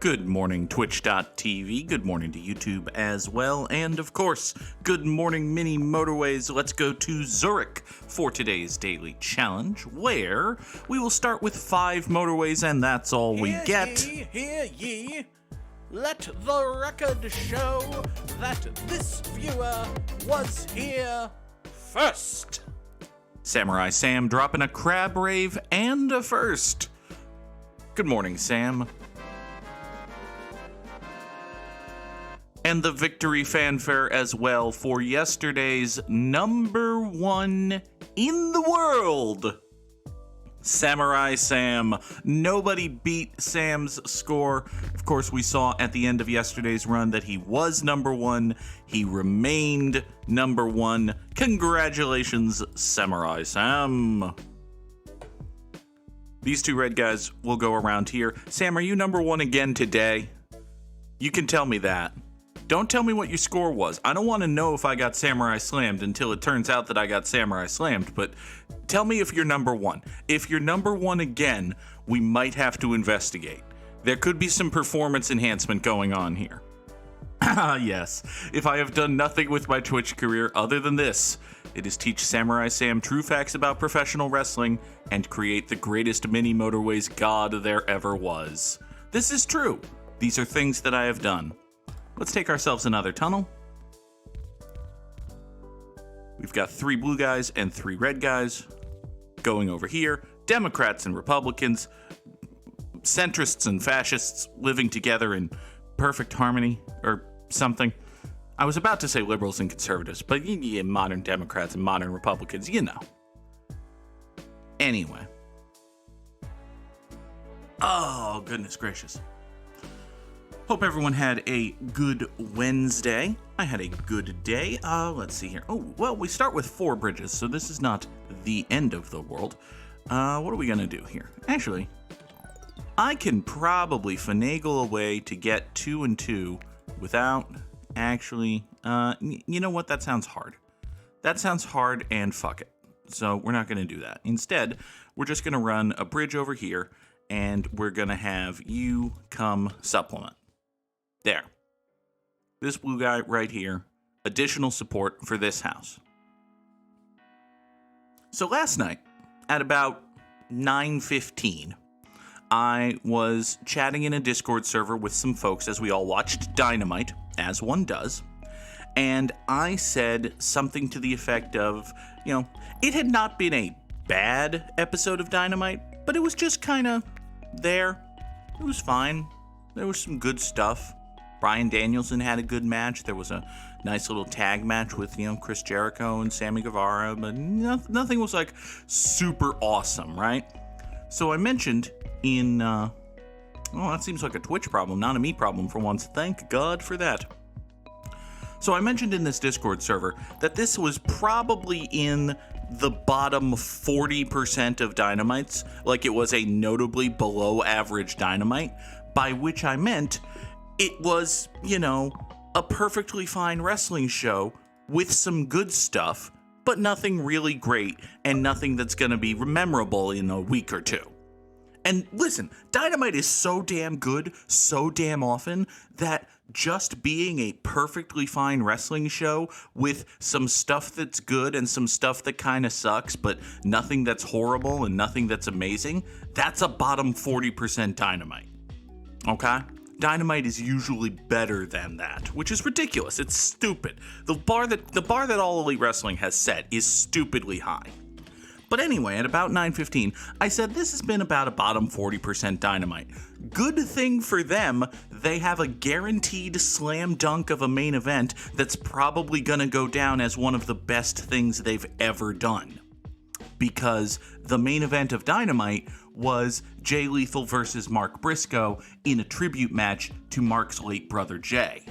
Good morning, Twitch.tv. Good morning to YouTube as well. And of course, good morning, mini Motorways. Let's go to Zurich for today's daily challenge, where we will start with 5 motorways, and that's all we get. Hear ye, let the record show that this viewer was here first. Samurai Sam dropping a crab rave and a first. Good morning, Sam. And the victory fanfare as well for yesterday's number 1 in the world, Samurai Sam. Nobody beat Sam's score. Of course, we saw at the end of yesterday's run that he was number 1. He remained number 1. Congratulations, Samurai Sam. These 2 red guys will go around here. Sam, are you number 1 again today? You can tell me that. Don't tell me what your score was. I don't want to know if I got Samurai Slammed until it turns out that I got Samurai Slammed, but tell me if you're number 1. If you're number 1 again, we might have to investigate. There could be some performance enhancement going on here. Yes, if I have done nothing with my Twitch career other than this, it is teach Samurai Sam true facts about professional wrestling and create the greatest mini Motorways god there ever was. This is true. These are things that I have done. Let's take ourselves another tunnel. We've got 3 blue guys and 3 red guys going over here. Democrats and Republicans, centrists and fascists living together in perfect harmony or something. I was about to say liberals and conservatives, but yeah, modern Democrats and modern Republicans, you know. Anyway. Oh, goodness gracious. Hope everyone had a good Wednesday. I had a good day. Let's see here. Oh, well, we start with 4 bridges, so this is not the end of the world. What are we going to do here? Actually, I can probably finagle a way to get 2 and 2 without actually... you know what? That sounds hard. That sounds hard, and fuck it. So we're not going to do that. Instead, we're just going to run a bridge over here, and we're going to have you come supplement. There. This blue guy right here. Additional support for this house. So last night, at about 9:15, I was chatting in a Discord server with some folks as we all watched Dynamite, as one does. And I said something to the effect of, it had not been a bad episode of Dynamite, but it was just kind of there. It was fine. There was some good stuff. Bryan Danielson had a good match. There was a nice little tag match with, Chris Jericho and Sammy Guevara, but nothing was like super awesome, right? So I mentioned in, that seems like a Twitch problem, not a me problem for once. Thank God for that. So I mentioned in this Discord server that this was probably in the bottom 40% of Dynamites, like it was a notably below average Dynamite, by which I meant it was, a perfectly fine wrestling show with some good stuff, but nothing really great and nothing that's going to be memorable in a week or 2. And listen, Dynamite is so damn good, so damn often, that just being a perfectly fine wrestling show with some stuff that's good and some stuff that kind of sucks, but nothing that's horrible and nothing that's amazing, that's a bottom 40% Dynamite. Okay? Dynamite is usually better than that, which is ridiculous. It's stupid. The bar that All Elite Wrestling has set is stupidly high. But anyway, at about 9:15, I said this has been about a bottom 40% Dynamite. Good thing for them, they have a guaranteed slam dunk of a main event that's probably gonna go down as one of the best things they've ever done. Because the main event of Dynamite was Jay Lethal versus Mark Briscoe in a tribute match to Mark's late brother Jay.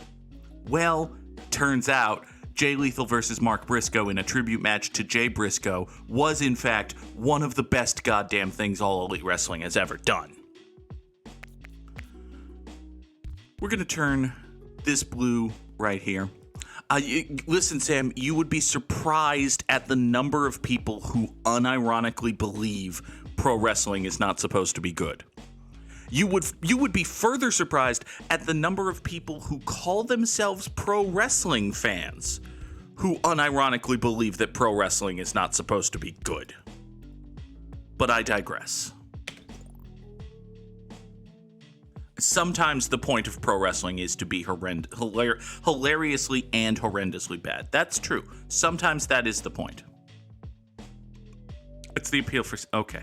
Well, turns out Jay Lethal versus Mark Briscoe in a tribute match to Jay Briscoe was in fact one of the best goddamn things All Elite Wrestling has ever done. We're gonna turn this blue right here. Listen, Sam, you would be surprised at the number of people who unironically believe pro wrestling is not supposed to be good. You would be further surprised at the number of people who call themselves pro wrestling fans who unironically believe that pro wrestling is not supposed to be good. But I digress. Sometimes the point of pro wrestling is to be hilariously and horrendously bad. That's true. Sometimes that is the point. It's the appeal for... Okay.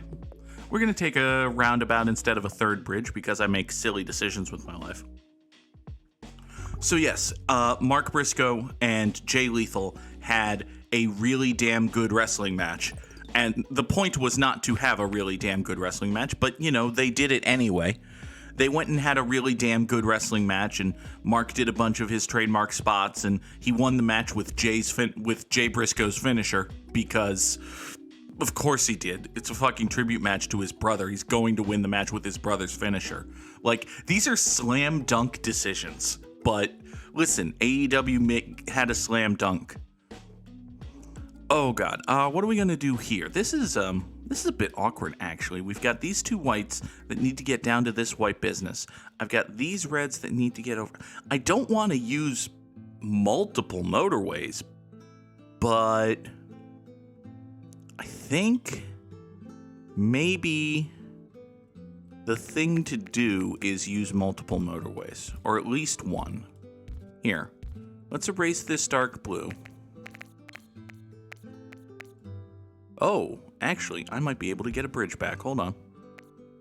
We're going to take a roundabout instead of a third bridge because I make silly decisions with my life. So yes, Mark Briscoe and Jay Lethal had a really damn good wrestling match. And the point was not to have a really damn good wrestling match, but, you know, they did it anyway. They went and had a really damn good wrestling match, and Mark did a bunch of his trademark spots, and he won the match with Jay Briscoe's finisher because... Of course he did. It's a fucking tribute match to his brother. He's going to win the match with his brother's finisher. Like, these are slam dunk decisions. But listen, AEW had a slam dunk. Oh god. What are we gonna do here? This is a bit awkward, actually. We've got these two whites that need to get down to this white business. I've got these reds that need to get over. I don't want to use multiple motorways, but I think maybe the thing to do is use multiple motorways, or at least one. Here, let's erase this dark blue. Oh, actually, I might be able to get a bridge back. Hold on.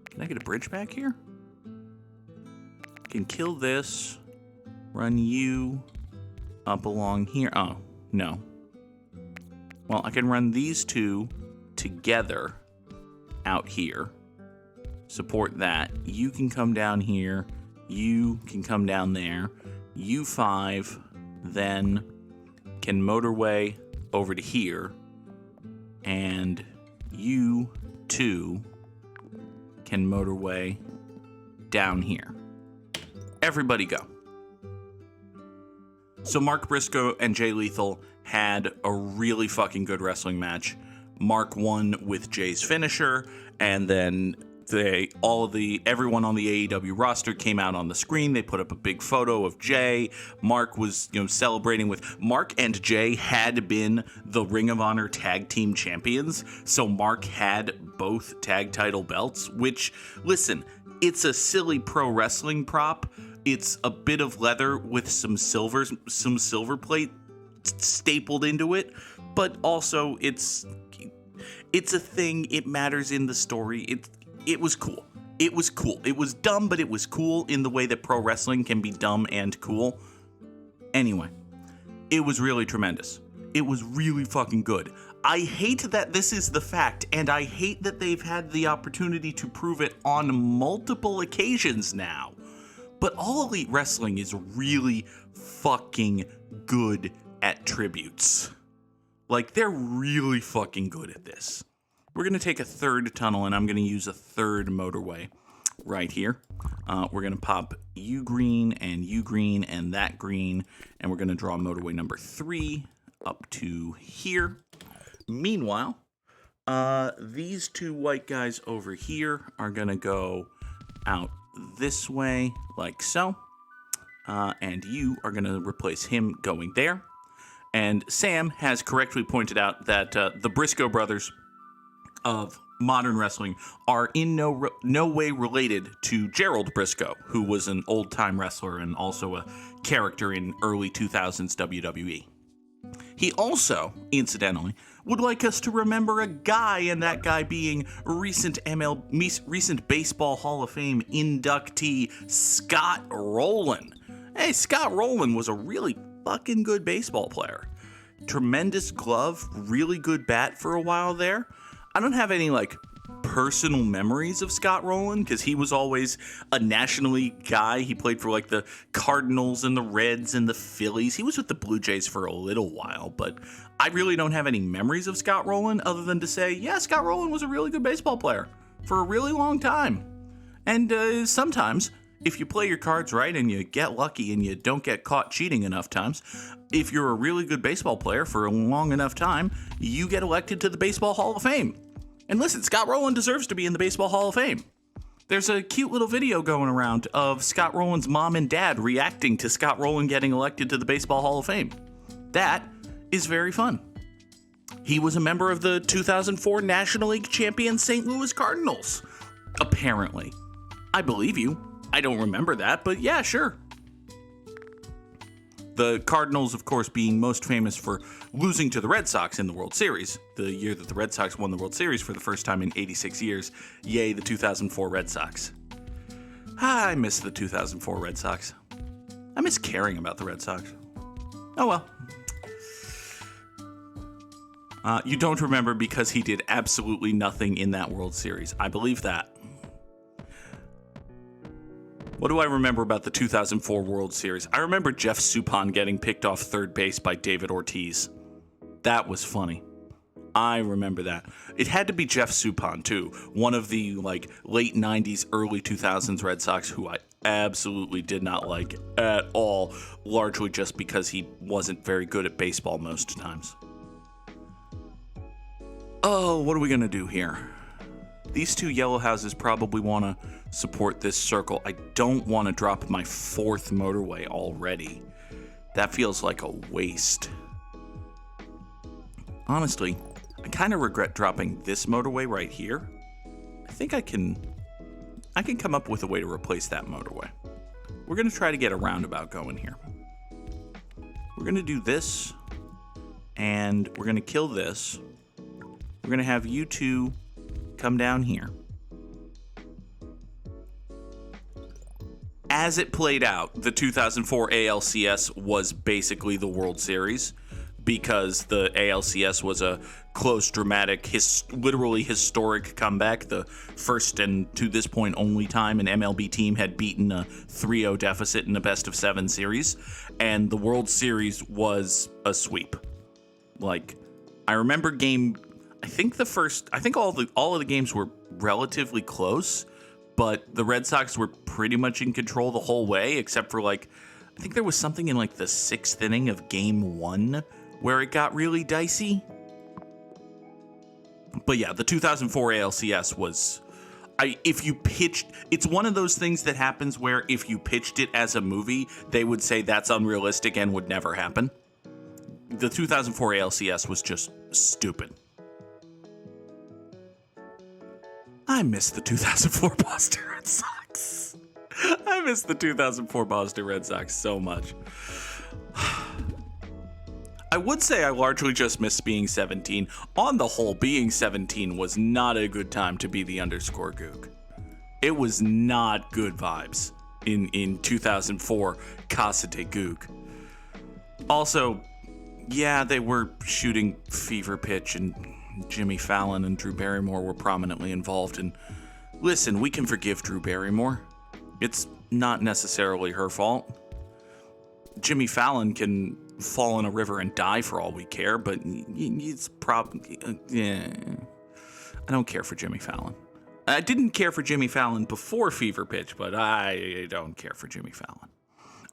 Can I get a bridge back here? Can kill this, run you up along here. Oh, no. Well, I can run these two together out here. Support that. You can come down here. You can come down there. You 5 then can motorway over to here. And you 2 can motorway down here. Everybody go. So Mark Briscoe and Jay Lethal had a really fucking good wrestling match. Mark won with Jay's finisher, and then everyone on the AEW roster came out on the screen. They put up a big photo of Jay. Mark was, celebrating with... Mark and Jay had been the Ring of Honor Tag Team Champions, so Mark had both tag title belts, which, listen, it's a silly pro wrestling prop. It's a bit of leather with some silver plate stapled into it, but also it's a thing. It matters in the story. It was cool. It was cool. It was dumb, but it was cool in the way that pro wrestling can be dumb and cool. Anyway, it was really tremendous. It was really fucking good. I hate that this is the fact, and I hate that they've had the opportunity to prove it on multiple occasions now. But All Elite Wrestling is really fucking good at tributes. Like, they're really fucking good at this. We're going to take a third tunnel, and I'm going to use a third motorway right here. We're going to pop you green and that green, and we're going to draw motorway number 3 up to here. Meanwhile, these two white guys over here are going to go out this way, like so. And you are going to replace him going there. And Sam has correctly pointed out that the Briscoe brothers of modern wrestling are in no way related to Gerald Briscoe, who was an old-time wrestler and also a character in early 2000s WWE. He also, incidentally, would like us to remember a guy, and that guy being recent Baseball Hall of Fame inductee Scott Rolen. Hey, Scott Rolen was a really fucking good baseball player. Tremendous glove, really good bat for a while there. I don't have any, personal memories of Scott Rolen, because he was always a National League guy. He played for, the Cardinals and the Reds and the Phillies. He was with the Blue Jays for a little while, but I really don't have any memories of Scott Rolen other than to say, yeah, Scott Rolen was a really good baseball player for a really long time. And sometimes, if you play your cards right and you get lucky and you don't get caught cheating enough times, if you're a really good baseball player for a long enough time, you get elected to the Baseball Hall of Fame. And listen, Scott Rolen deserves to be in the Baseball Hall of Fame. There's a cute little video going around of Scott Rolen's mom and dad reacting to Scott Rolen getting elected to the Baseball Hall of Fame. That is very fun. He was a member of the 2004 National League champion St. Louis Cardinals. Apparently. I believe you. I don't remember that, but yeah, sure. The Cardinals, of course, being most famous for losing to the Red Sox in the World Series, the year that the Red Sox won the World Series for the first time in 86 years. Yay, the 2004 Red Sox. I miss the 2004 Red Sox. I miss caring about the Red Sox. Oh well. You don't remember because he did absolutely nothing in that World Series. I believe that. What do I remember about the 2004 World Series? I remember Jeff Suppan getting picked off third base by David Ortiz. That was funny. I remember that. It had to be Jeff Suppan, too. One of the late 90s, early 2000s Red Sox who I absolutely did not like at all, largely just because he wasn't very good at baseball most times. Oh, what are we going to do here? These two yellow houses probably want to support this circle. I don't want to drop my fourth motorway already. That feels like a waste. Honestly, I kind of regret dropping this motorway right here. I think I can come up with a way to replace that motorway. We're going to try to get a roundabout going here. We're going to do this, and we're going to kill this. We're going to have you two come down here. As it played out, the 2004 ALCS was basically the World Series because the ALCS was a close, dramatic, literally historic comeback. The first and to this point only time an MLB team had beaten a 3-0 deficit in a best-of-7 series, and the World Series was a sweep. I remember I think all of the games were relatively close, but the Red Sox were pretty much in control the whole way, except for I think there was something in the 6th inning of Game 1 where it got really dicey. But yeah, the 2004 ALCS was, it's one of those things that happens where if you pitched it as a movie, they would say that's unrealistic and would never happen. The 2004 ALCS was just stupid. I miss the 2004 Boston Red Sox. I miss the 2004 Boston Red Sox so much. I would say I largely just miss being 17. On the whole, being 17 was not a good time to be the _ Goog. It was not good vibes in 2004 Casa de Goog. Also, yeah, they were shooting Fever Pitch, and Jimmy Fallon and Drew Barrymore were prominently involved. And listen, we can forgive Drew Barrymore. It's not necessarily her fault. Jimmy Fallon can fall in a river and die for all we care, but it's probably... I don't care for Jimmy Fallon. I didn't care for Jimmy Fallon before Fever Pitch, but I don't care for Jimmy Fallon.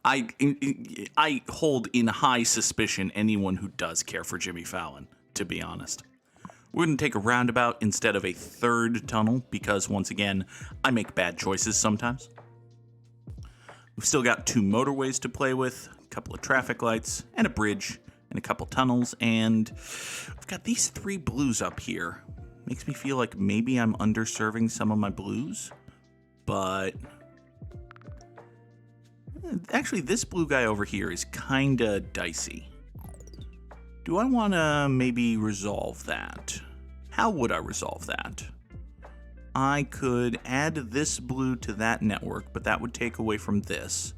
I hold in high suspicion anyone who does care for Jimmy Fallon, to be honest. We're going to take a roundabout instead of a third tunnel because, once again, I make bad choices sometimes. We've still got 2 motorways to play with, a couple of traffic lights, and a bridge, and a couple tunnels, and we've got these 3 blues up here. Makes me feel like maybe I'm underserving some of my blues, but... actually, this blue guy over here is kinda dicey. Do I want to maybe resolve that? How would I resolve that? I could add this blue to that network, but that would take away from this.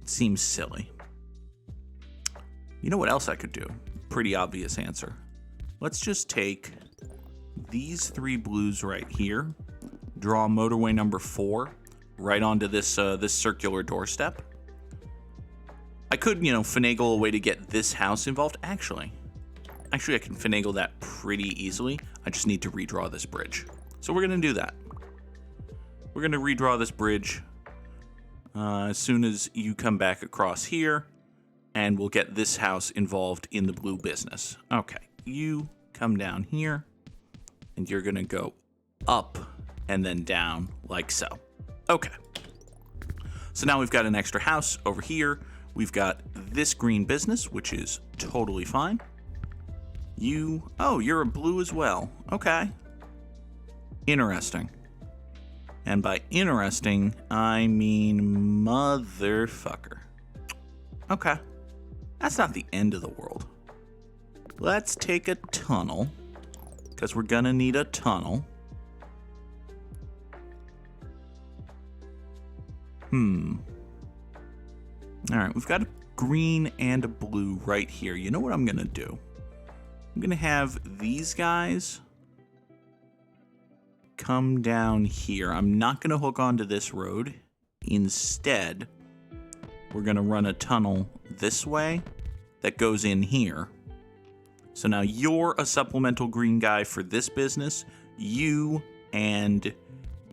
It seems silly. You know what else I could do? Pretty obvious answer. Let's just take these 3 blues right here, draw motorway number 4 right onto this this circular doorstep. I could, finagle a way to get this house involved. Actually, I can finagle that pretty easily. I just need to redraw this bridge. So we're going to do that. We're going to redraw this bridge as soon as you come back across here, and we'll get this house involved in the blue business. Okay, you come down here, and you're going to go up and then down like so. Okay. So now we've got an extra house over here. We've got this green business, which is totally fine. Oh, you're a blue as well. Okay. Interesting. And by interesting, I mean motherfucker. Okay. That's not the end of the world. Let's take a tunnel, because we're gonna need a tunnel. Alright, we've got a green and a blue right here. You know what I'm gonna do? I'm gonna have these guys come down here. I'm not gonna hook onto this road. Instead, we're gonna run a tunnel this way that goes in here. So now you're a supplemental green guy for this business. You and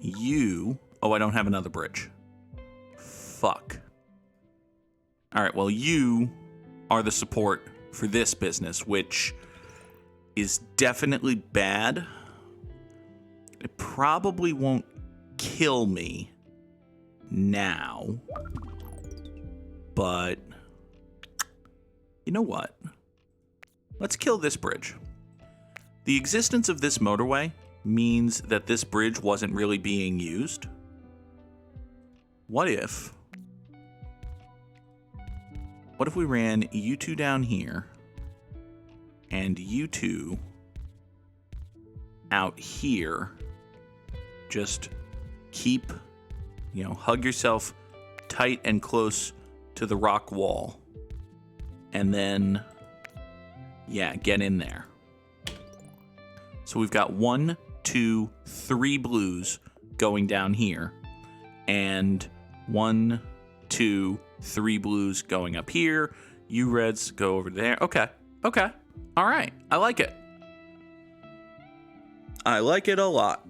you... Oh, I don't have another bridge. Fuck. Alright, well, you are the support for this business, which is definitely bad. It probably won't kill me now. But you know what? Let's kill this bridge. The existence of this motorway means that this bridge wasn't really being used. What if we ran you two down here and you two out here? Just keep, hug yourself tight and close to the rock wall. And then, get in there. So we've got 1, 2, 3 blues going down here. And 1, 2, 3 blues going up here. You reds go over there. Okay. All right. I like it. I like it a lot.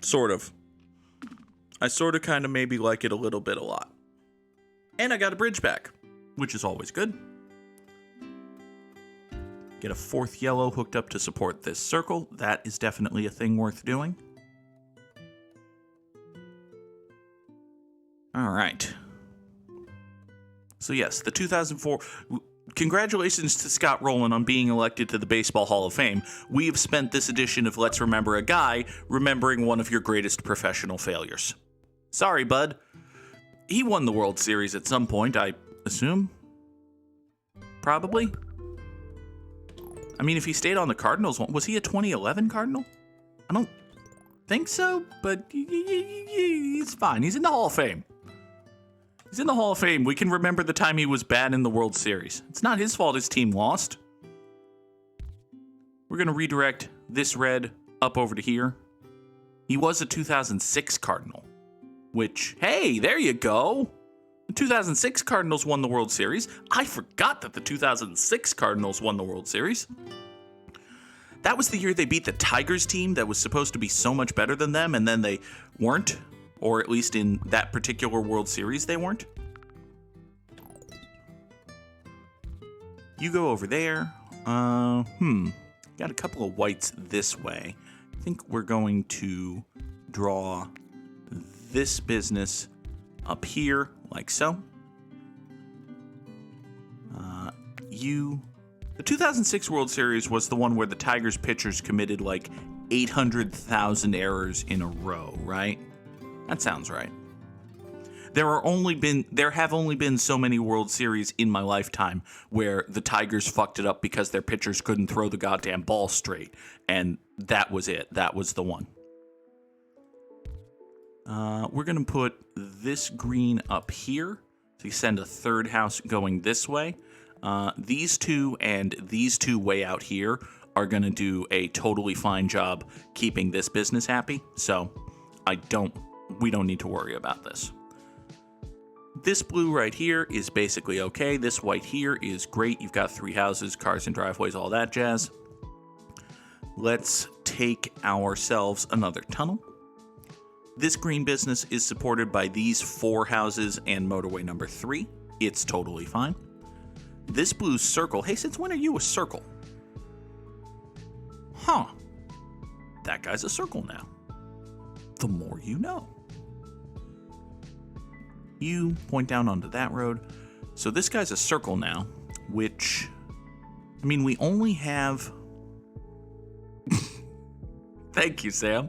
Sort of. I sort of kind of maybe like it a little bit a lot. And I got a bridge back, which is always good. Get a 4th yellow hooked up to support this circle. That is definitely a thing worth doing. All right. So yes, the 2004... Congratulations to Scott Rolen on being elected to the Baseball Hall of Fame. We have spent this edition of Let's Remember a Guy remembering one of your greatest professional failures. Sorry, bud. He won the World Series at some point, I assume. Probably. I mean, if he stayed on the Cardinals, was he a 2011 Cardinal? I don't think so, but he's fine. He's in the Hall of Fame. He's in the Hall of Fame. We can remember the time he was bad in the World Series. It's not his fault his team lost. We're going to redirect this red up over to here. He was a 2006 Cardinal, which, hey, there you go. The 2006 Cardinals won the World Series. I forgot that the 2006 Cardinals won the World Series. That was the year they beat the Tigers team that was supposed to be so much better than them, and then they weren't. Or at least in that particular World Series, they weren't. You go over there. Got a couple of whites this way. I think we're going to draw this business up here, like so. The 2006 World Series was the one where the Tigers pitchers committed like 800,000 errors in a row, right? That sounds right. There have only been so many World Series in my lifetime where the Tigers fucked it up because their pitchers couldn't throw the goddamn ball straight. And that was it. That was the one. We're going to put this green up here. So you send a 3rd house going this way. These two and these two way out here are going to do a totally fine job keeping this business happy. So we don't need to worry about this. This blue right here is basically okay. This white here is great. You've got 3 houses, cars and driveways, all that jazz. Let's take ourselves another tunnel. This green business is supported by these 4 houses and motorway number 3. It's totally fine. This blue circle, hey, since when are you a circle? Huh. That guy's a circle now. The more you know. You point down onto that road. So this guy's a circle now, which, I mean, we only have... Thank you, Sam.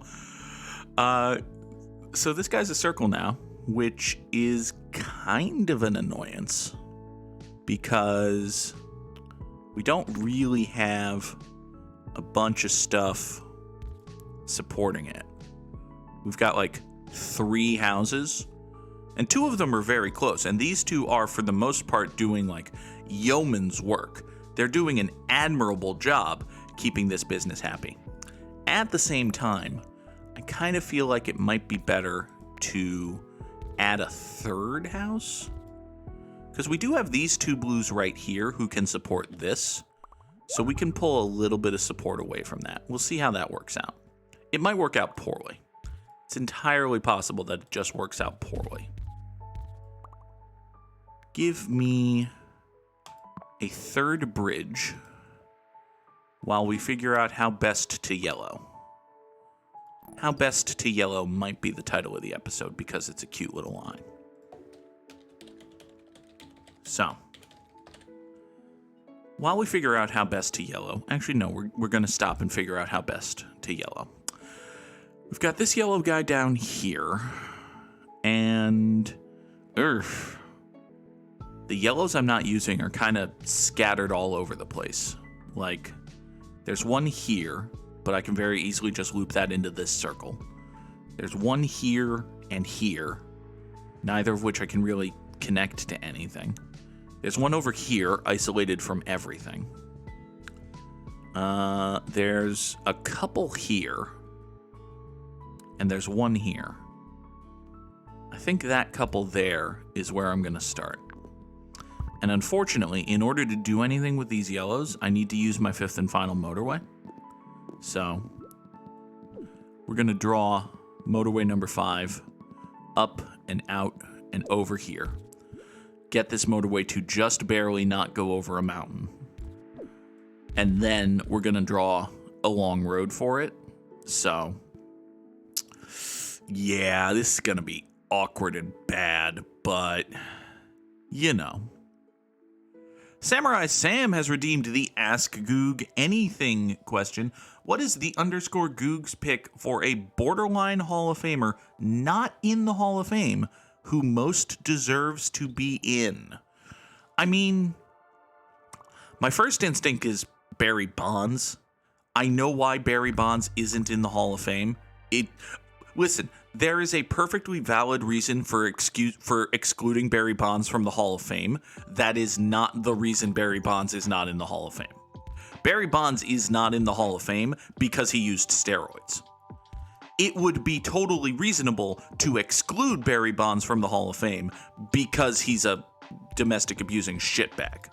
So this guy's a circle now, which is kind of an annoyance because we don't really have a bunch of stuff supporting it. We've got like 3 houses, and 2 of them are very close, and these 2 are for the most part doing like yeoman's work. They're doing an admirable job keeping this business happy. At the same time, I kind of feel like it might be better to add a 3rd house, because we do have these 2 blues right here who can support this, so we can pull a little bit of support away from that. We'll see how that works out. It might work out poorly. It's entirely possible that it just works out poorly. Give me a 3rd bridge while we figure out how best to yellow. How best to yellow might be the title of the episode because it's a cute little line. So, while we figure out how best to yellow, actually no, we're going to stop and figure out how best to yellow. We've got this yellow guy down here, and the yellows I'm not using are kind of scattered all over the place. Like, there's one here, but I can very easily just loop that into this circle. There's one here and here, neither of which I can really connect to anything. There's one over here, isolated from everything. There's a couple here, and there's one here. I think that couple there is where I'm going to start. And unfortunately, in order to do anything with these yellows, I need to use my 5th and final motorway. So, we're going to draw motorway number 5 up and out and over here. Get this motorway to just barely not go over a mountain. And then we're going to draw a long road for it. So, yeah, this is going to be awkward and bad, but, you know. Samurai Sam has redeemed the Ask Goog Anything question. What is the _ Goog's pick for a borderline Hall of Famer not in the Hall of Fame who most deserves to be in? I mean, my first instinct is Barry Bonds. I know why Barry Bonds isn't in the Hall of Fame. Listen, there is a perfectly valid reason for excluding Barry Bonds from the Hall of Fame. That is not the reason Barry Bonds is not in the Hall of Fame. Barry Bonds is not in the Hall of Fame because he used steroids. It would be totally reasonable to exclude Barry Bonds from the Hall of Fame because he's a domestic abusing shitbag.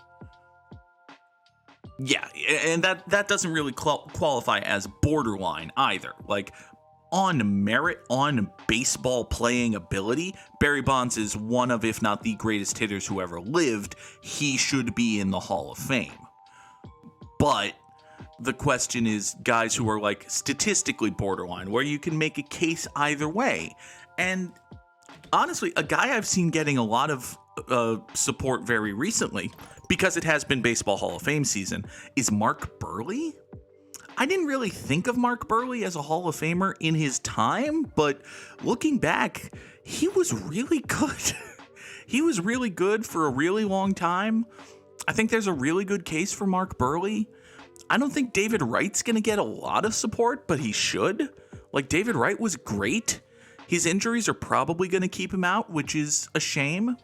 Yeah, and that doesn't really qualify as borderline either. Like, on merit, on baseball playing ability, Barry Bonds is one of, if not the greatest hitters who ever lived. He should be in the Hall of Fame. But the question is guys who are like statistically borderline, where you can make a case either way. And honestly, a guy I've seen getting a lot of support very recently, because it has been Baseball Hall of Fame season, is Mark Buehrle. I didn't really think of Mark Buehrle as a Hall of Famer in his time, but looking back, he was really good. He was really good for a really long time. I think there's a really good case for Mark Buehrle. I don't think David Wright's going to get a lot of support, but he should. Like, David Wright was great. His injuries are probably going to keep him out, which is a shame.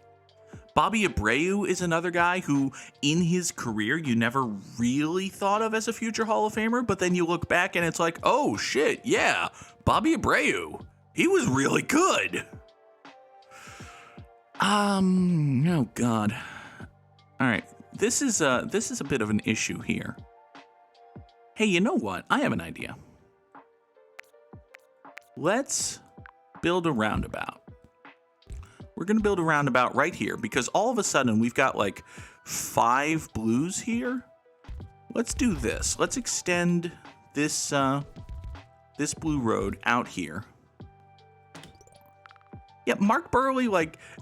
Bobby Abreu is another guy who, in his career, you never really thought of as a future Hall of Famer, but then you look back and it's like, oh shit, yeah, Bobby Abreu, he was really good. Oh god. All right, this is a bit of an issue here. Hey, you know what? I have an idea. Let's build a roundabout. We're going to build a roundabout right here because all of a sudden we've got like 5 blues here. Let's do this. Let's extend this this blue road out here. Yeah, Mark Burley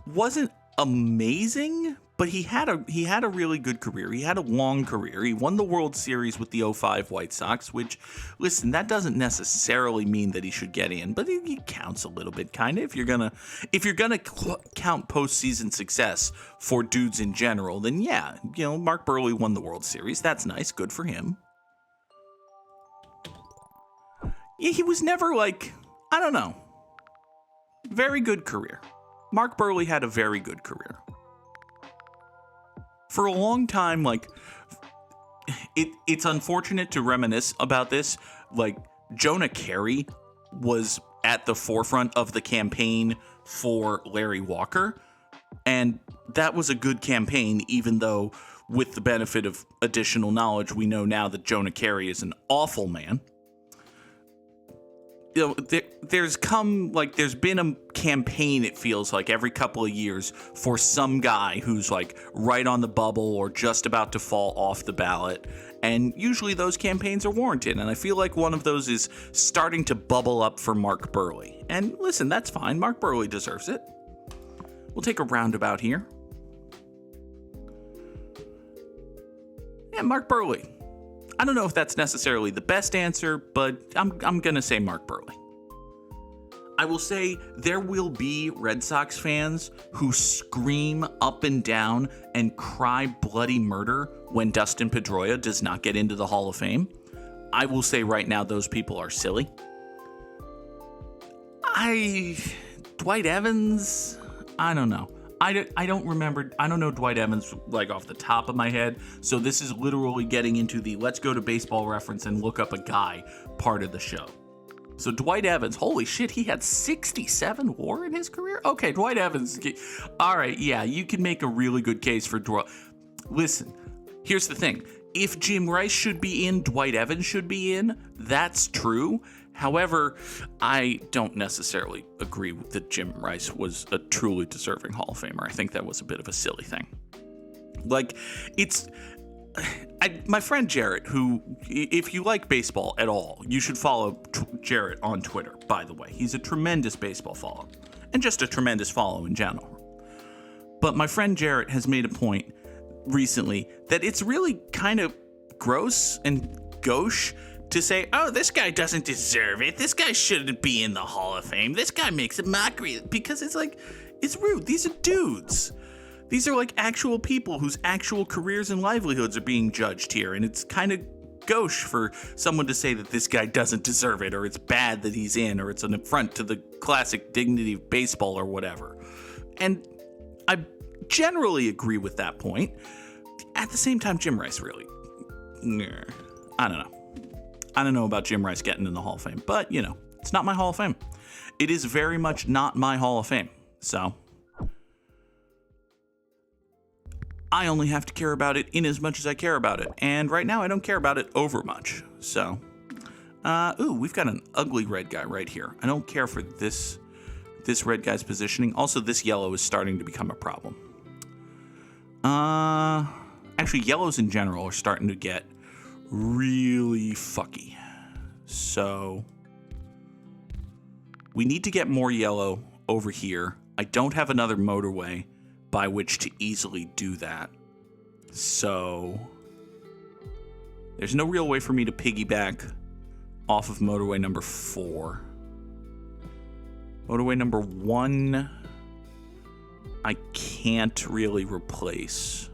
wasn't amazing, but he had a really good career. He had a long career. He won the World Series with the '05 White Sox, which, listen, that doesn't necessarily mean that he should get in, but he counts a little bit, kind of. If you're gonna count postseason success for dudes in general, then yeah, Mark Burley won the World Series. That's nice, good for him. Yeah, he was never I don't know. Very good career. Mark Burley had a very good career. For a long time, it's unfortunate to reminisce about this. Jonah Carey was at the forefront of the campaign for Larry Walker, and that was a good campaign, even though, with the benefit of additional knowledge, we know now that Jonah Carey is an awful man. There's been a campaign, it feels like, every couple of years for some guy who's right on the bubble or just about to fall off the ballot. And usually those campaigns are warranted. And I feel like one of those is starting to bubble up for Mark Burley. And listen, that's fine. Mark Burley deserves it. We'll take a roundabout here. Yeah, Mark Burley. I don't know if that's necessarily the best answer, but I'm going to say Mark Burley. I will say there will be Red Sox fans who scream up and down and cry bloody murder when Dustin Pedroia does not get into the Hall of Fame. I will say right now those people are silly. Dwight Evans, I don't know. I don't remember. I don't know Dwight Evans off the top of my head. So this is literally getting into the let's go to Baseball Reference and look up a guy part of the show. So Dwight Evans, holy shit, he had 67 WAR in his career? Okay, Dwight Evans. All right, yeah, you can make a really good case for Dwight. Listen, here's the thing. If Jim Rice should be in, Dwight Evans should be in. That's true. However, I don't necessarily agree that Jim Rice was a truly deserving Hall of Famer. I think that was a bit of a silly thing. My friend Jarrett, who, if you like baseball at all, you should follow Jarrett on Twitter, by the way. He's a tremendous baseball follow, and just a tremendous follow in general. But my friend Jarrett has made a point recently that it's really kind of gross and gauche to say, oh, this guy doesn't deserve it. This guy shouldn't be in the Hall of Fame. This guy makes a mockery. Because it's rude. These are dudes. These are actual people whose actual careers and livelihoods are being judged here. And it's kind of gauche for someone to say that this guy doesn't deserve it, or it's bad that he's in, or it's an affront to the classic dignity of baseball or whatever. And I generally agree with that point. At the same time, Jim Rice really, I don't know. I don't know about Jim Rice getting in the Hall of Fame, but, it's not my Hall of Fame. It is very much not my Hall of Fame. So I only have to care about it in as much as I care about it. And right now I don't care about it over much. So, we've got an ugly red guy right here. I don't care for this red guy's positioning. Also, this yellow is starting to become a problem. Actually, yellows in general are starting to get really fucky. So we need to get more yellow over here. I don't have another motorway by which to easily do that. So there's no real way for me to piggyback off of motorway number 4. Motorway number 1, I can't really replace,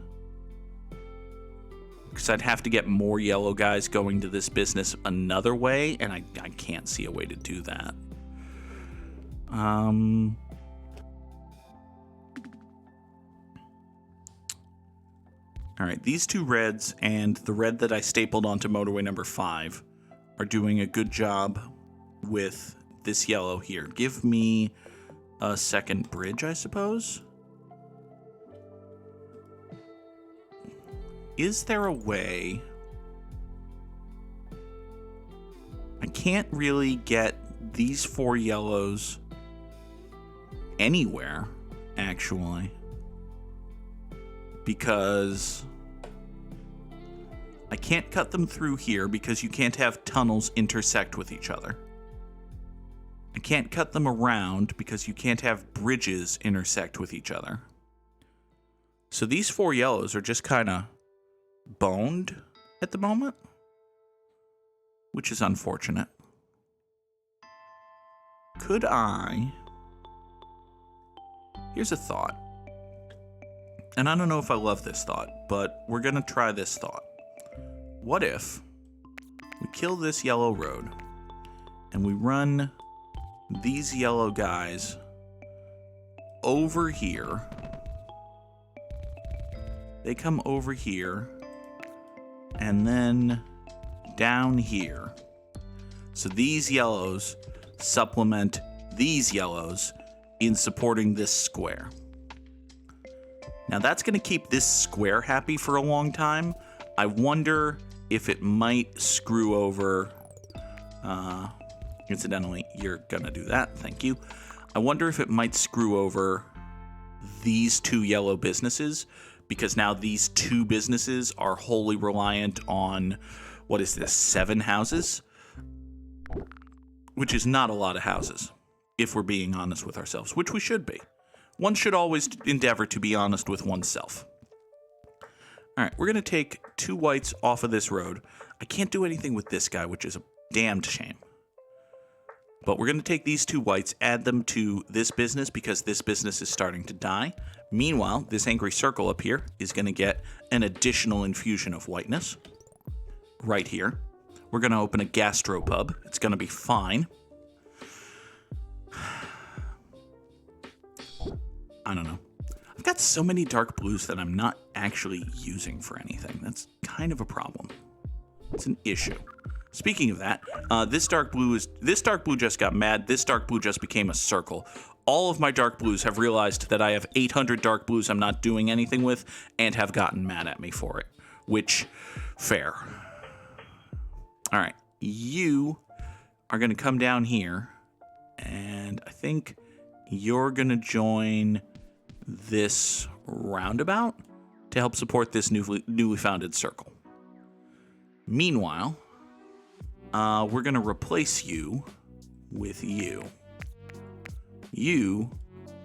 because I'd have to get more yellow guys going to this business another way, and I can't see a way to do that. All right, these two reds and the red that I stapled onto motorway number 5 are doing a good job with this yellow here. Give me a second bridge, I suppose. Is there a way? I can't really get these 4 yellows anywhere, actually, because I can't cut them through here because you can't have tunnels intersect with each other. I can't cut them around because you can't have bridges intersect with each other. So these 4 yellows are just kind of boned at the moment, which is unfortunate. Could I... Here's a thought. And I don't know if I love this thought, but we're going to try this thought. What if we kill this yellow road and we run these yellow guys over here? They come over here and then down here. So these yellows supplement these yellows in supporting this square. Now that's going to keep this square happy for a long time. I wonder if it might screw over... incidentally, you're going to do that. Thank you. I wonder if it might screw over these 2 yellow businesses, because now these 2 businesses are wholly reliant on, what is this, 7 houses? Which is not a lot of houses, if we're being honest with ourselves, which we should be. One should always endeavor to be honest with oneself. All right, we're going to take 2 whites off of this road. I can't do anything with this guy, which is a damned shame. But we're going to take these 2 whites, add them to this business because this business is starting to die. Meanwhile, this angry circle up here is going to get an additional infusion of whiteness. Right here. We're going to open a gastropub. It's going to be fine. I don't know. I've got so many dark blues that I'm not actually using for anything. That's kind of a problem. It's an issue. Speaking of that, this dark blue just got mad. This dark blue just became a circle. All of my dark blues have realized that I have 800 dark blues I'm not doing anything with and have gotten mad at me for it. Which, fair. All right, you are going to come down here, and I think you're going to join this roundabout to help support this newly founded circle. Meanwhile, we're going to replace you with you. You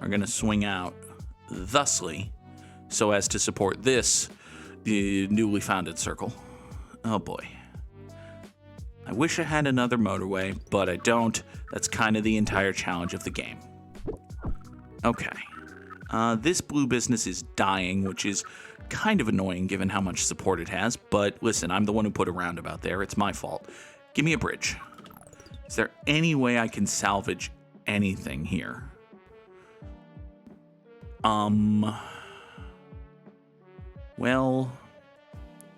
are going to swing out thusly so as to support this newly founded circle. Oh boy. I wish I had another motorway, but I don't. That's kind of the entire challenge of the game. Okay. This blue business is dying, which is kind of annoying given how much support it has. But listen, I'm the one who put a roundabout there. It's my fault. Give me a bridge. Is there any way I can salvage anything here? Well,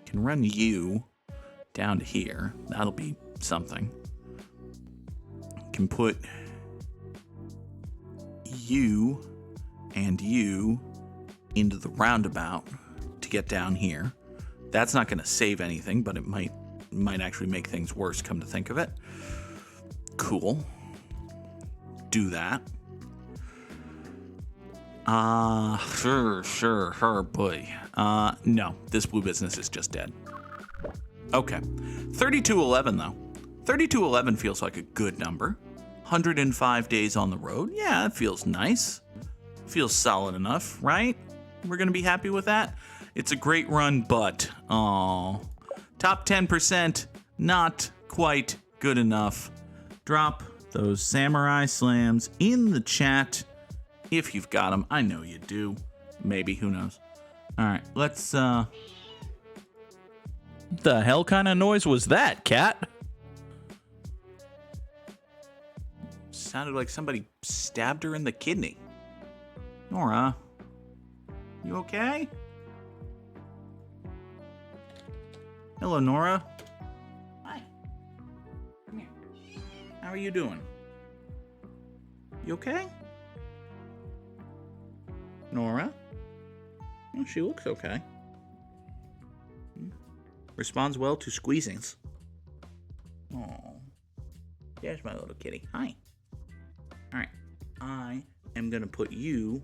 can run you down to here. That'll be something. Can put you and you into the roundabout to get down here. That's not going to save anything, but it might actually make things worse, come to think of it. Cool. Do that. Sure, boy. No, this blue business is just dead. Okay. 3211, though. 3211 feels like a good number. 105 days on the road. Yeah, it feels nice. Feels solid enough, right? We're going to be happy with that. It's a great run, but, top 10%, not quite good enough. Drop those samurai slams in the chat if you've got them. I know you do. Maybe, who knows? All right, let's, The hell kind of noise was that, cat? Sounded like somebody stabbed her in the kidney. Nora, you okay? Hello, Nora. Hi. Come here. How are you doing? You okay? Nora? Oh, she looks okay. Responds well to squeezings. Oh, there's my little kitty. Hi. All right. I am going to put you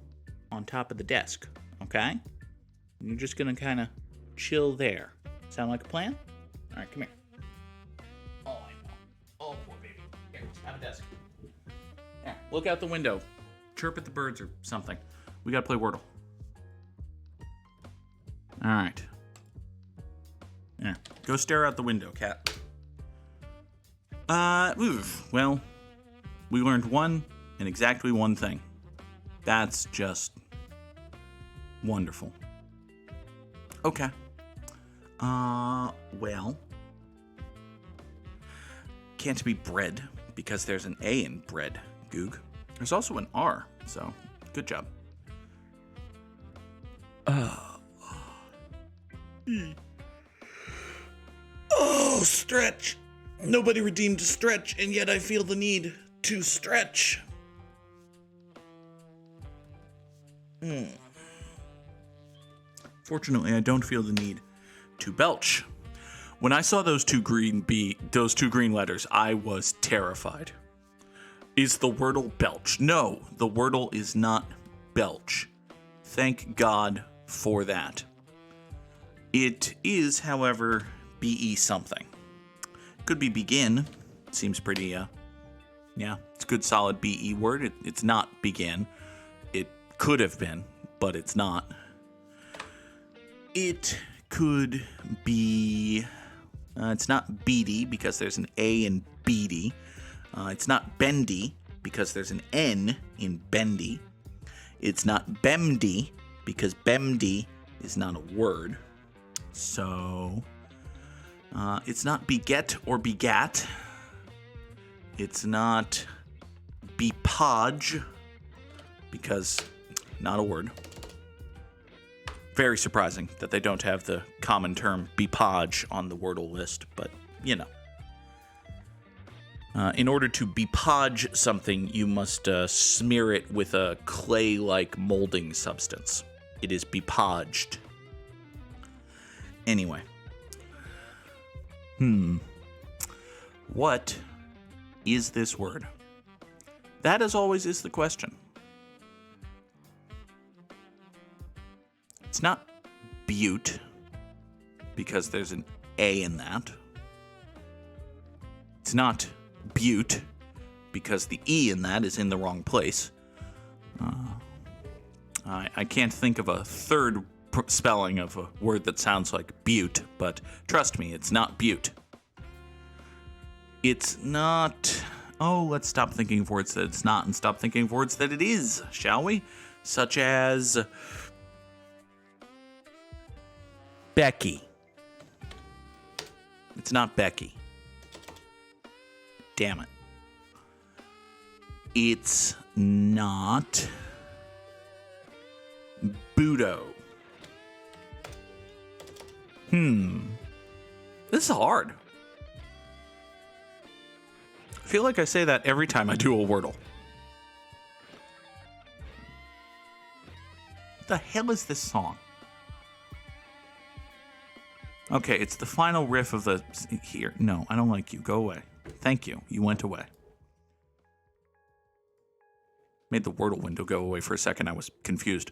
on top of the desk, okay? And you're just going to kind of chill there. Sound like a plan? All right, come here. Oh, I know. Oh, poor baby. Here, have a desk. look out the window. Chirp at the birds or something. We gotta play Wordle. All right. Yeah, go stare out the window, cat. Well, we learned one and exactly one thing. That's just wonderful. Okay. Well, can't be bread because there's an A in bread, Goog. There's also an R, so good job. Oh, stretch. Nobody redeemed a stretch, and yet I feel the need to stretch. Fortunately, I don't feel the need to belch. When I saw those two green letters, I was terrified. Is the Wordle belch? No, the Wordle is not belch. Thank God for that. It is, however, BE something. Could be begin. Seems pretty, it's a good solid BE word. It's not begin. It could have been, but it's not. It could be, it's not beady because there's an A in beady. It's not bendy because there's an N in bendy. It's not bemdy because bemdy is not a word. So, it's not beget or begat. It's not bepodge because not a word. Very surprising that they don't have the common term bepodge on the Wordle list, but you know. In order to bepodge something, you must smear it with a clay-like molding substance. It is bepodged. Anyway. What is this word? That, as always, is the question. It's not butte, because there's an A in that. It's not butte, because the E in that is in the wrong place. I can't think of a third spelling of a word that sounds like butte, but trust me, it's not butte. It's not... Oh, let's stop thinking of words that it's not and stop thinking of words that it is, shall we? Such as... Becky. It's not Becky. Damn it. It's not... Budo. This is hard. I feel like I say that every time I do a Wordle. What the hell is this song? Okay, it's the final riff of the... Here. No, I don't like you. Go away. Thank you. You went away. Made the Wordle window go away for a second. I was confused.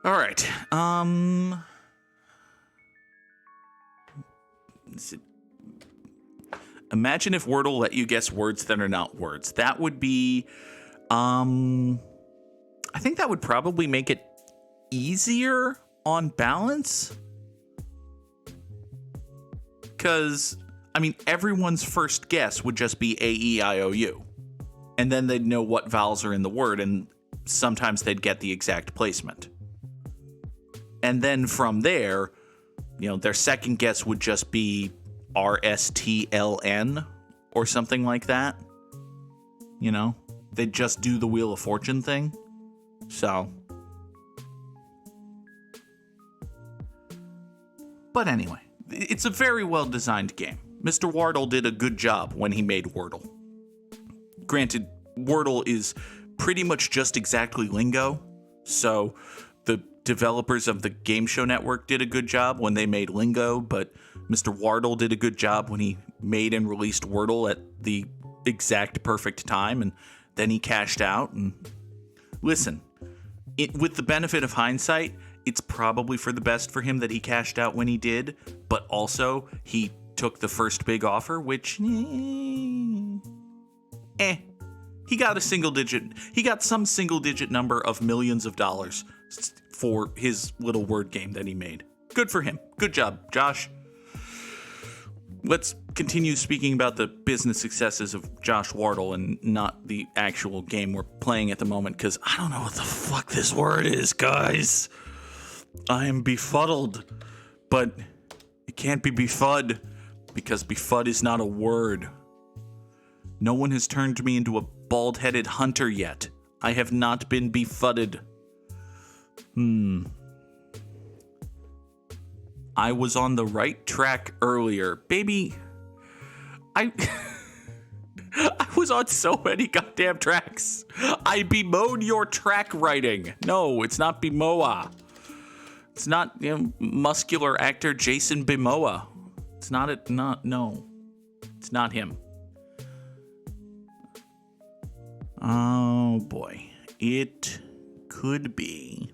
All right. Imagine if Wordle let you guess words that are not words. That would be... I think that would probably make it easier on balance. Because, I mean, everyone's first guess would just be A-E-I-O-U. And then they'd know what vowels are in the word, and sometimes they'd get the exact placement. And then from there, you know, their second guess would just be R-S-T-L-N or something like that. You know, they'd just do the Wheel of Fortune thing. So. But anyway, it's a very well-designed game. Mr. Wardle did a good job when he made Wordle. Granted, Wordle is pretty much just exactly lingo, so the developers of the Game Show Network did a good job when they made Lingo, but Mr. Wardle did a good job when he made and released Wordle at the exact perfect time, and then he cashed out. And listen, with the benefit of hindsight, it's probably for the best for him that he cashed out when he did, but also he took the first big offer, which, He got some single digit number of millions of dollars for his little word game that he made. Good for him. Good job, Josh. Let's continue speaking about the business successes of Josh Wardle and not the actual game we're playing at the moment, because I don't know what the fuck this word is, guys. I am befuddled, but it can't be befud, because befud is not a word. No one has turned me into a bald-headed hunter yet. I have not been befudded. I was on the right track earlier. Baby, I was on so many goddamn tracks. I bemoan your track writing. No, it's not Bemoa. It's not, muscular actor Jason Bemoa. It's not no. It's not him. Oh boy. It could be.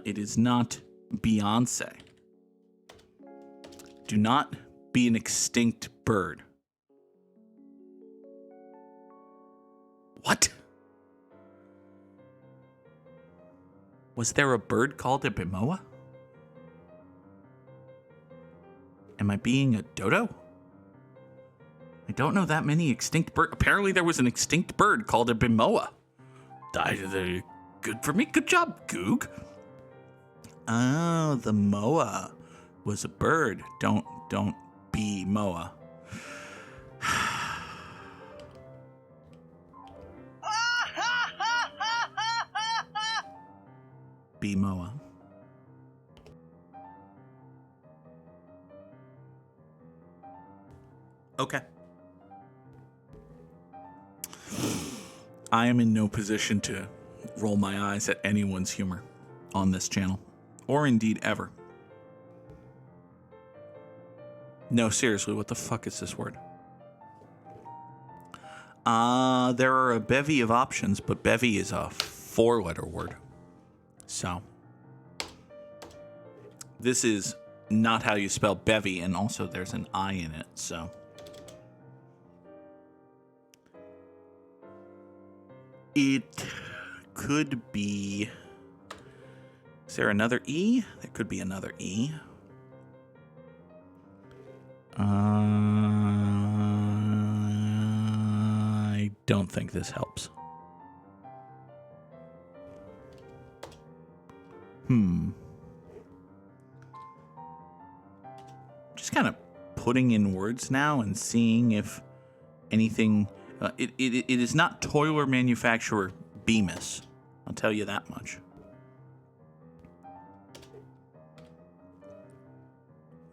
It is not Beyonce. Do not be an extinct bird. What? Was there a bird called a Bemoa? Am I being a dodo? I don't know that many extinct birds. Apparently there was an extinct bird called a Bemoa. Good for me. Good job, Goog. Oh, the moa was a bird. Don't be moa. Be moa. Okay. I am in no position to roll my eyes at anyone's humor on this channel, or indeed ever. No, seriously, what the fuck is this word? There are a bevy of options, but bevy is a 4-letter word. So, this is not how you spell bevy, and also there's an I in it, so. It could be... Is there another E? There could be another E. I don't think this helps. Just kind of putting in words now and seeing if anything... It is not toiler manufacturer Bemis. I'll tell you that much.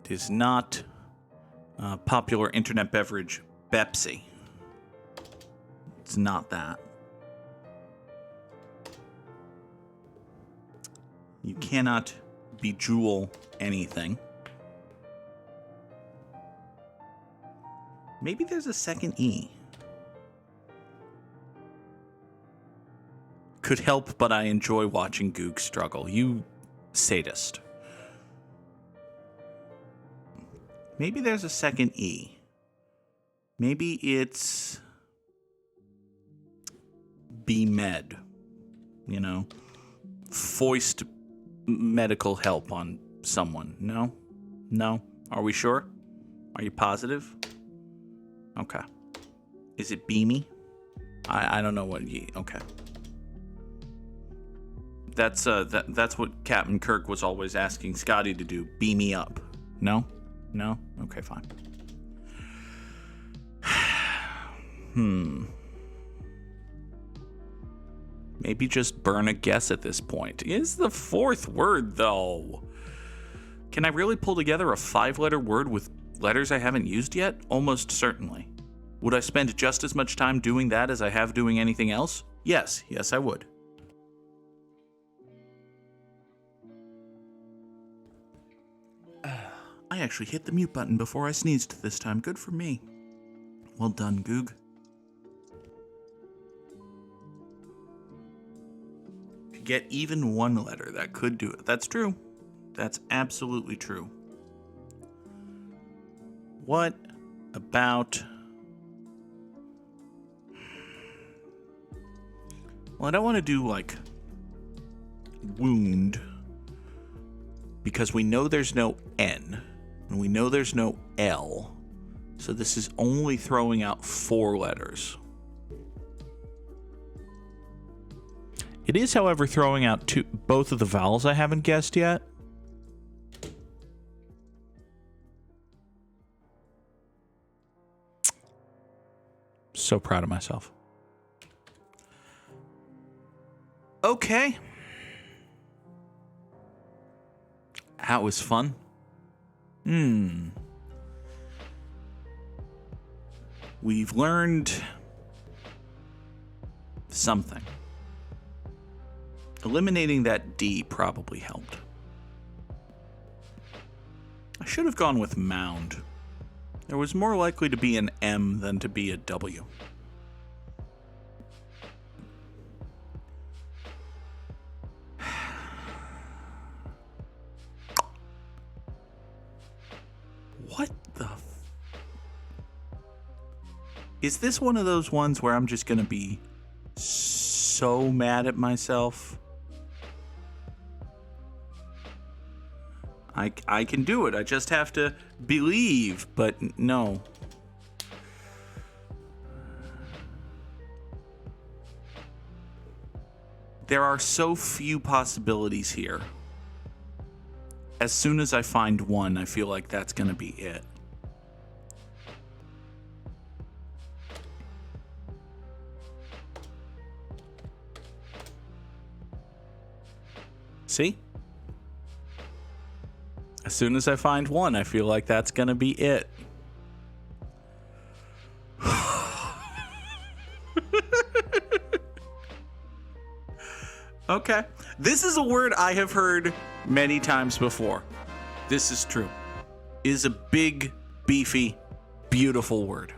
It is not popular internet beverage Pepsi. It's not that. You cannot bejewel anything. Maybe there's a second E. Could help, but I enjoy watching Goog struggle. You sadist. Maybe there's a second E. Maybe it's B-Med. You know? Foist medical help on someone. No? No? Are we sure? Are you positive? Okay. Is it Beamy? I don't know what okay. That's what Captain Kirk was always asking Scotty to do. Beam me up. No? No? Okay, fine. Maybe just burn a guess at this point. Is the 4th word, though? Can I really pull together a 5-letter word with letters I haven't used yet? Almost certainly. Would I spend just as much time doing that as I have doing anything else? Yes. Yes, I would. I actually hit the mute button before I sneezed this time. Good for me. Well done, Goog. If you get even one letter, that could do it. That's true. That's absolutely true. What about... Well, I don't want to do, like, wound, because we know there's no N, and we know there's no L, so this is only throwing out 4 letters. It is, however, throwing out both of the vowels I haven't guessed yet. So proud of myself. Okay. That was fun. We've learned something. Eliminating that D probably helped. I should have gone with mound. There was more likely to be an M than to be a W. What the... Is this one of those ones where I'm just going to be so mad at myself? I can do it. I just have to believe, but no. There are so few possibilities here. As soon as I find one, I feel like that's going to be it. See? As soon as I find one, I feel like that's gonna be it. Okay. This is a word I have heard many times before. This is true. It is a big, beefy, beautiful word.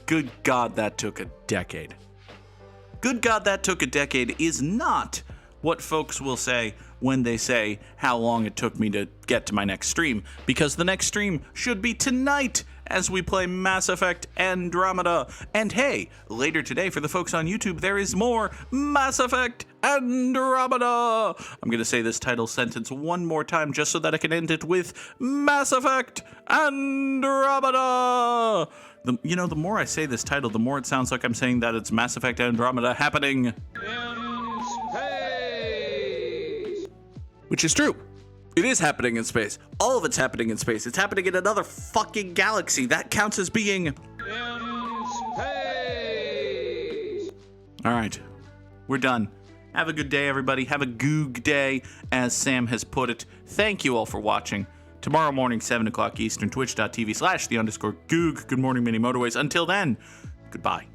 Good God, that took a decade. Good God, that took a decade is not what folks will say when they say how long it took me to get to my next stream, because the next stream should be tonight as we play Mass Effect Andromeda. And hey, later today for the folks on YouTube, there is more Mass Effect Andromeda. I'm going to say this title sentence one more time just so that I can end it with Mass Effect Andromeda. The more I say this title, the more it sounds like I'm saying that it's Mass Effect Andromeda happening in space. Which is true. It is happening in space. All of it's happening in space. It's happening in another fucking galaxy. That counts as being in space. All right. We're done. Have a good day, everybody. Have a Goog day, as Sam has put it. Thank you all for watching. Tomorrow morning, 7 o'clock Eastern, twitch.tv/the_Goog. Good morning, mini motorways. Until then, goodbye.